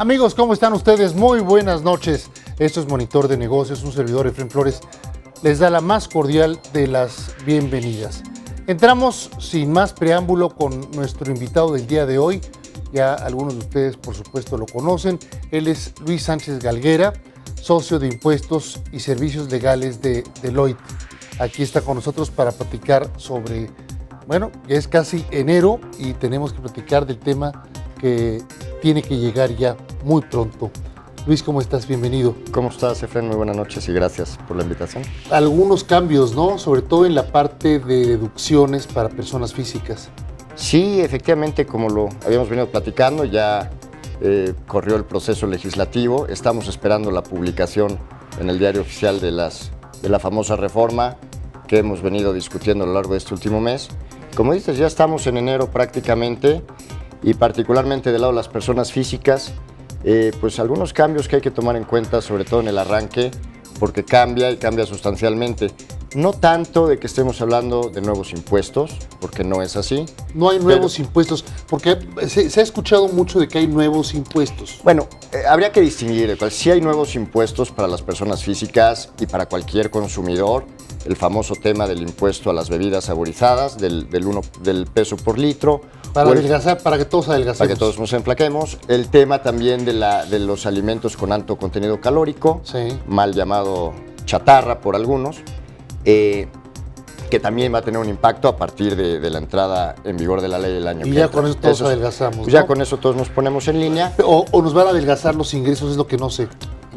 Amigos, ¿cómo están ustedes? Muy buenas noches. Esto es Monitor de Negocios, un servidor, Efraín Flores, les da la más cordial de las bienvenidas. Entramos sin más preámbulo con nuestro invitado del día de hoy. Ya algunos de ustedes, por supuesto, lo conocen. Él es Luis Sánchez Galguera, socio de Impuestos y Servicios Legales de Deloitte. Aquí está con nosotros para platicar sobre, bueno, ya es casi enero y tenemos que platicar del tema que tiene que llegar ya muy pronto. Luis, ¿cómo estás? Bienvenido. ¿Cómo estás, Efraín? Muy buenas noches y gracias por la invitación. Algunos cambios, ¿no? Sobre todo en la parte de deducciones para personas físicas. Sí, efectivamente, como lo habíamos venido platicando, ya corrió el proceso legislativo. Estamos esperando la publicación en el Diario Oficial de la famosa reforma que hemos venido discutiendo a lo largo de este último mes. Como dices, ya estamos en enero prácticamente y particularmente del lado de las personas físicas, pues algunos cambios que hay que tomar en cuenta, sobre todo en el arranque, porque cambia y cambia sustancialmente. No tanto de que estemos hablando de nuevos impuestos, porque no es así. No hay nuevos impuestos, porque se ha escuchado mucho de que hay nuevos impuestos. Bueno, habría que distinguir, sí hay nuevos impuestos para las personas físicas y para cualquier consumidor. El famoso tema del impuesto a las bebidas saborizadas, del peso por litro. Para adelgazar, para que todos adelgacemos. Para que todos nos enflaquemos. El tema también de los alimentos con alto contenido calórico, sí, mal llamado chatarra por algunos, que también va a tener un impacto a partir de la entrada en vigor de la ley del año que entra. Y ya entra. con eso todos adelgazamos, pues ya ¿no? con eso todos nos ponemos en línea. O nos van a adelgazar los ingresos, es lo que no sé.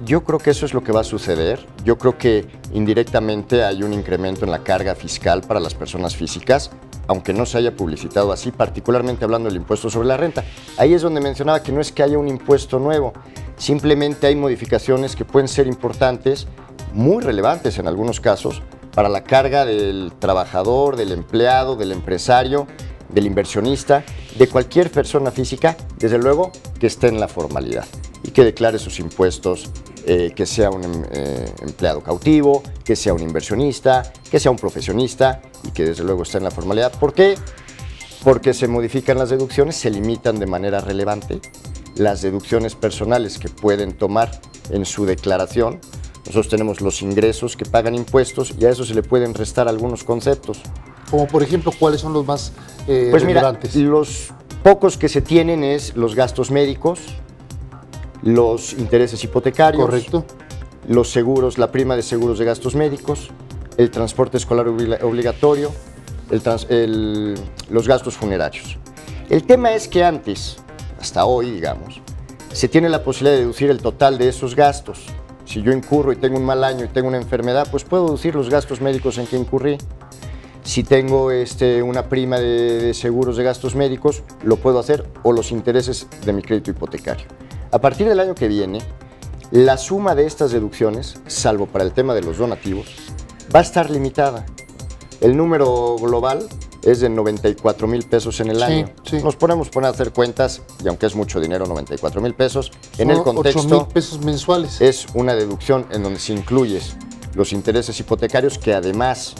Yo creo que eso es lo que va a suceder. Yo creo que indirectamente hay un incremento en la carga fiscal para las personas físicas, aunque no se haya publicitado así, particularmente hablando del impuesto sobre la renta. Ahí es donde mencionaba que no es que haya un impuesto nuevo, simplemente hay modificaciones que pueden ser importantes, muy relevantes en algunos casos, para la carga del trabajador, del empleado, del empresario, del inversionista, de cualquier persona física, desde luego que esté en la formalidad y que declare sus impuestos, que sea un empleado cautivo, que sea un inversionista, que sea un profesionista y que desde luego esté en la formalidad. ¿Por qué? Porque se modifican las deducciones, se limitan de manera relevante las deducciones personales que pueden tomar en su declaración. Nosotros tenemos los ingresos que pagan impuestos y a eso se le pueden restar algunos conceptos. Como por ejemplo, ¿cuáles son los más pues relevantes? Mira, los pocos que se tienen es los gastos médicos, los intereses hipotecarios, correcto, los seguros, la prima de seguros de gastos médicos, el transporte escolar obligatorio, los gastos funerarios. El tema es que antes, hasta hoy digamos, se tiene la posibilidad de deducir el total de esos gastos. Si yo incurro y tengo un mal año y tengo una enfermedad, pues puedo deducir los gastos médicos en que incurrí. Si tengo una prima de seguros de gastos médicos, lo puedo hacer, o los intereses de mi crédito hipotecario. A partir del año que viene, la suma de estas deducciones, salvo para el tema de los donativos, va a estar limitada. El número global es de 94,000 pesos en el año. Sí. Nos podemos poner a hacer cuentas, y aunque es mucho dinero, 94,000 pesos, en el contexto 8,000 pesos mensuales. Es una deducción en donde se incluyen los intereses hipotecarios, que además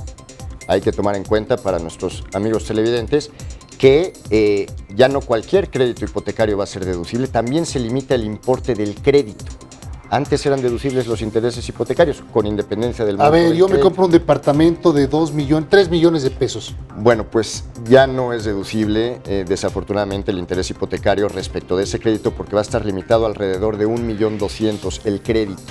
hay que tomar en cuenta para nuestros amigos televidentes, que ya no cualquier crédito hipotecario va a ser deducible, también se limita el importe del crédito. Antes eran deducibles los intereses hipotecarios, con independencia del monto del yo me crédito. compro un departamento de 3 millones de pesos. Bueno, pues ya no es deducible, desafortunadamente, el interés hipotecario respecto de ese crédito, porque va a estar limitado alrededor de 1.200.000 el crédito.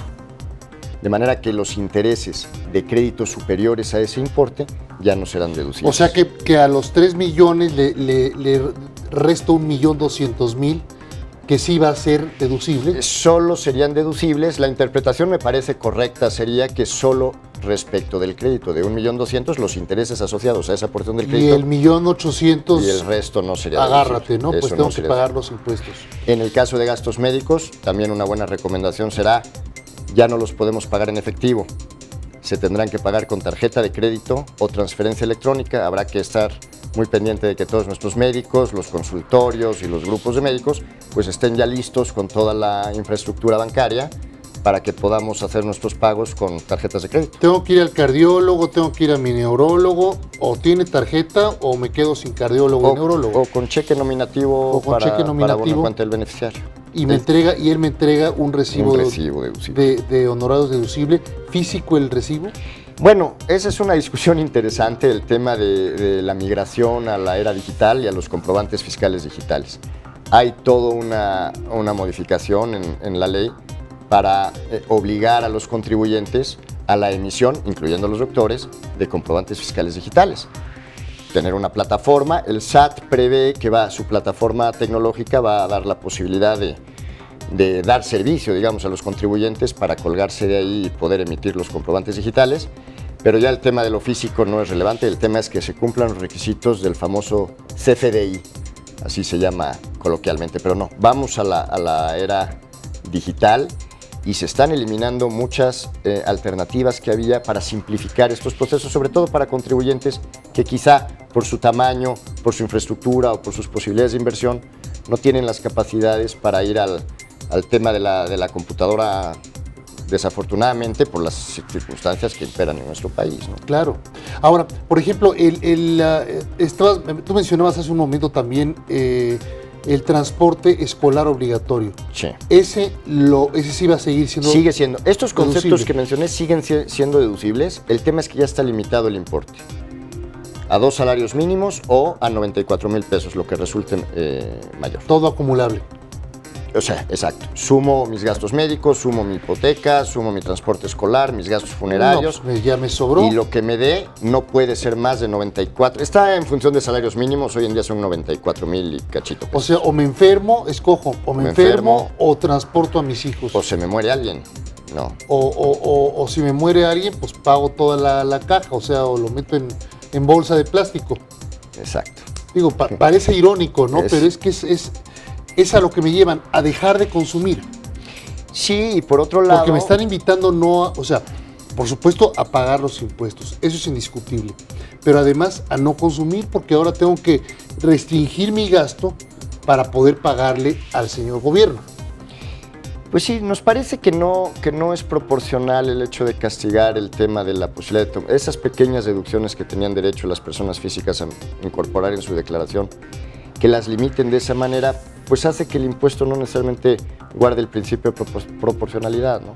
De manera que los intereses de créditos superiores a ese importe ya no serán deducibles. O sea que a los 3 millones le resto 1.200.000 que sí va a ser deducible. Solo serían deducibles. La interpretación me parece correcta, sería que solo respecto del crédito de 1.200.000, los intereses asociados a esa porción del crédito. Y el 1.800.000. Y el resto no sería agárrate, deducible. ¿no? Pues Eso tengo no que sería pagar deducible. los impuestos. En el caso de gastos médicos, también una buena recomendación será, ya no los podemos pagar en efectivo. Se tendrán que pagar con tarjeta de crédito o transferencia electrónica. Habrá que estar muy pendiente de que todos nuestros médicos, los consultorios y los grupos de médicos pues estén ya listos con toda la infraestructura bancaria para que podamos hacer nuestros pagos con tarjetas de crédito. Tengo que ir al cardiólogo, tengo que ir a mi neurólogo, o tiene tarjeta o me quedo sin cardiólogo y neurólogo. O con cheque nominativo, O con para, cheque nominativo. para abono en cuenta del beneficiario. Y él me entrega un recibo deducible. de honorarios deducible. ¿Físico el recibo? Bueno, esa es una discusión interesante, el tema de la migración a la era digital y a los comprobantes fiscales digitales. Hay toda una modificación en la ley para obligar a los contribuyentes a la emisión, incluyendo a los doctores, de comprobantes fiscales digitales. Tener una plataforma, el SAT prevé que su plataforma tecnológica va a dar la posibilidad de dar servicio, digamos, a los contribuyentes para colgarse de ahí y poder emitir los comprobantes digitales, pero ya el tema de lo físico no es relevante, el tema es que se cumplan los requisitos del famoso CFDI, así se llama coloquialmente, pero no, vamos a la era digital y se están eliminando muchas alternativas que había para simplificar estos procesos, sobre todo para contribuyentes que quizá por su tamaño, por su infraestructura o por sus posibilidades de inversión no tienen las capacidades para ir al tema de la computadora, desafortunadamente por las circunstancias que imperan en nuestro país, ¿no? Claro. Ahora, por ejemplo, tú mencionabas hace un momento también el transporte escolar obligatorio. Sí. Ese sí va a seguir siendo... Sigue siendo. Estos conceptos deducible. que mencioné siguen siendo deducibles. El tema es que ya está limitado el importe a 2 salarios mínimos o a 94,000 pesos, lo que resulte mayor. Todo acumulable. O sea, exacto. Sumo mis gastos médicos, sumo mi hipoteca, sumo mi transporte escolar, mis gastos funerarios. No, pues ya me sobró. Y lo que me dé no puede ser más de 94. Está en función de salarios mínimos, hoy en día son 94,000 y cachito pesos. O sea, o me enfermo, escojo, o me enfermo o transporto a mis hijos. O se me muere alguien, no. O si me muere alguien, pues pago toda la caja, o sea, o lo meto en bolsa de plástico. Exacto. Digo, parece irónico, ¿no? Pero es que es a lo que me llevan, a dejar de consumir. Sí, y por otro lado... Porque me están invitando o sea, por supuesto, a pagar los impuestos, eso es indiscutible. Pero además a no consumir, porque ahora tengo que restringir mi gasto para poder pagarle al señor gobierno. Pues sí, nos parece que no es proporcional el hecho de castigar el tema de la posibilidad de tomar esas pequeñas deducciones que tenían derecho las personas físicas a incorporar en su declaración, que las limiten de esa manera, pues hace que el impuesto no necesariamente guarde el principio de proporcionalidad, ¿no?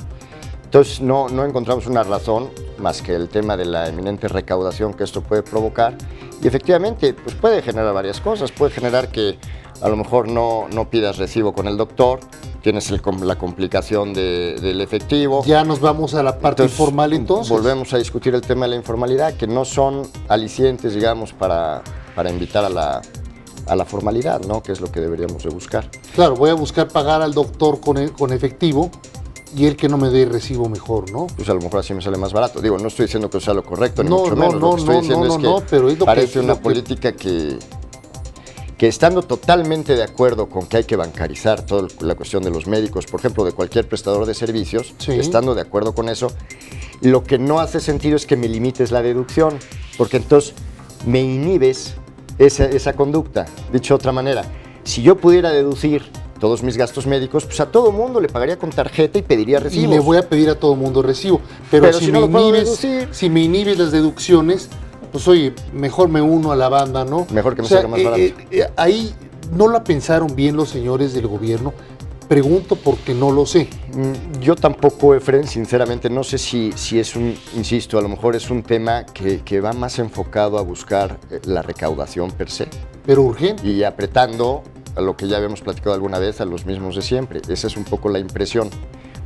Entonces no encontramos una razón más que el tema de la eminente recaudación que esto puede provocar, y efectivamente pues puede generar varias cosas. Puede generar que a lo mejor no pidas recibo con el doctor, tienes la complicación del efectivo. Ya nos vamos a la parte informal entonces. Volvemos a discutir el tema de la informalidad, que no son alicientes, digamos, para invitar a la formalidad, ¿no? Que es lo que deberíamos de buscar. Claro, voy a buscar pagar al doctor con efectivo y él que no me dé recibo mejor, ¿no? Pues a lo mejor así me sale más barato. Digo, no estoy diciendo que sea lo correcto, ni mucho menos. Lo que estoy diciendo es que pero es parece una política que estando totalmente de acuerdo con que hay que bancarizar toda la cuestión de los médicos, por ejemplo, de cualquier prestador de servicios, sí, estando de acuerdo con eso, lo que no hace sentido es que me limites la deducción, porque entonces me inhibes esa conducta. Dicho de otra manera, si yo pudiera deducir todos mis gastos médicos, pues a todo mundo le pagaría con tarjeta y pediría recibos. Y le voy a pedir a todo mundo recibo. Pero si me inhibes las deducciones, pues oye, mejor me uno a la banda, ¿no? Mejor que me salga más barato. Ahí no la pensaron bien los señores del gobierno. Pregunto porque no lo sé. Yo tampoco, Efren, sinceramente, no sé si es insisto, a lo mejor es un tema que va más enfocado a buscar la recaudación per se. Pero urgente. Y apretando a lo que ya habíamos platicado alguna vez, a los mismos de siempre. Esa es un poco la impresión.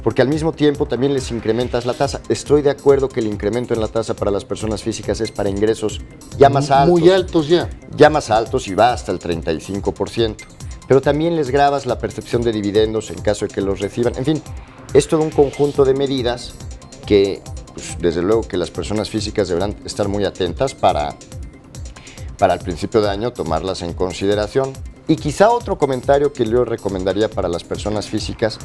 Porque al mismo tiempo también les incrementas la tasa. Estoy de acuerdo que el incremento en la tasa para las personas físicas es para ingresos ya más altos. Muy altos ya. Ya más altos y va hasta el 35%. Pero también les grabas la percepción de dividendos en caso de que los reciban. En fin, es todo un conjunto de medidas que, pues, desde luego que las personas físicas deberán estar muy atentas para al principio de año tomarlas en consideración. Y quizá otro comentario que yo recomendaría para las personas físicas,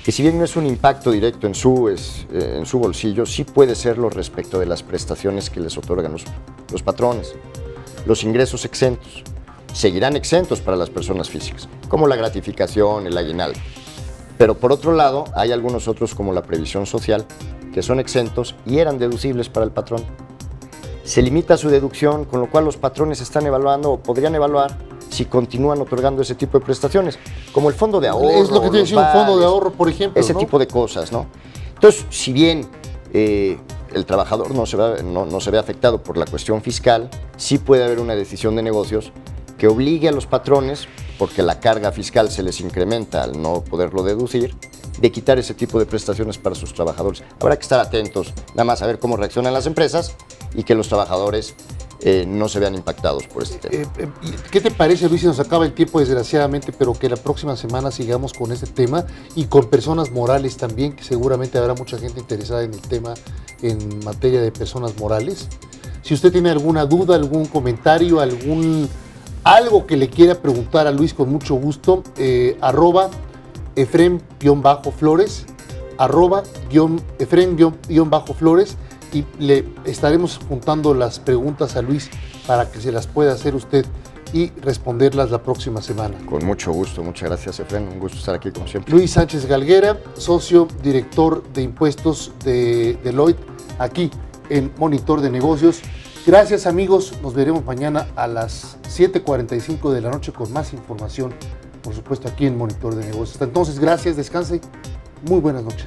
que si bien no es un impacto directo en su bolsillo, sí puede serlo respecto de las prestaciones que les otorgan los patrones. Los ingresos exentos seguirán exentos para las personas físicas, como la gratificación, el aguinaldo. Pero por otro lado, hay algunos otros como la previsión social, que son exentos y eran deducibles para el patrón. Se limita su deducción, con lo cual los patrones están evaluando o podrían evaluar si continúan otorgando ese tipo de prestaciones, como el fondo de ahorro. Es lo que te los decía, un fondo de vales, ahorro, por ejemplo, ese ¿no? tipo de cosas, ¿no? Entonces, si bien el trabajador no se ve afectado por la cuestión fiscal, sí puede haber una decisión de negocios que obligue a los patrones, porque la carga fiscal se les incrementa al no poderlo deducir, de quitar ese tipo de prestaciones para sus trabajadores. Habrá que estar atentos, nada más a ver cómo reaccionan las empresas y que los trabajadores no se vean impactados por este tema. ¿Qué te parece, Luis, si nos acaba el tiempo desgraciadamente, pero que la próxima semana sigamos con este tema y con personas morales también, que seguramente habrá mucha gente interesada en el tema en materia de personas morales? Si usted tiene alguna duda, algún comentario, algo que le quiera preguntar a Luis, con mucho gusto, arroba Efrem-Flores, arroba Efrem-Flores, y le estaremos juntando las preguntas a Luis para que se las pueda hacer usted y responderlas la próxima semana. Con mucho gusto, muchas gracias, Efrén, un gusto estar aquí como siempre. Luis Sánchez Galguera, socio director de impuestos de Deloitte, aquí en Monitor de Negocios. Gracias, amigos, nos veremos mañana a las 7:45 de la noche con más información, por supuesto, aquí en Monitor de Negocios. Hasta entonces, gracias, descanse, muy buenas noches.